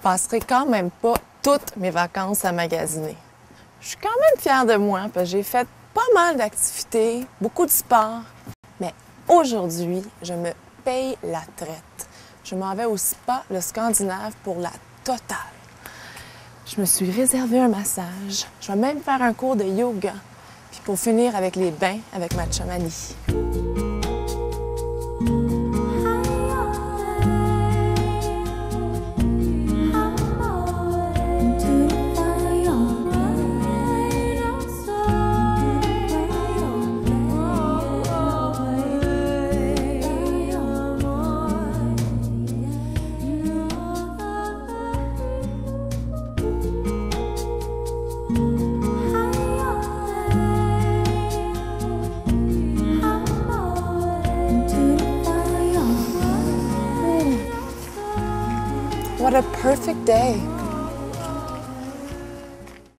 passerai quand même pas toutes mes vacances à magasiner. Je suis quand même fière de moi parce que j'ai fait pas mal d'activités, beaucoup de sport. Mais aujourd'hui, je me paye la traite. Je m'en vais au spa, le Scandinave, pour la totale. Je me suis réservé un massage. Je vais même faire un cours de yoga. Puis pour finir avec les bains avec ma chum Annie. What a perfect day.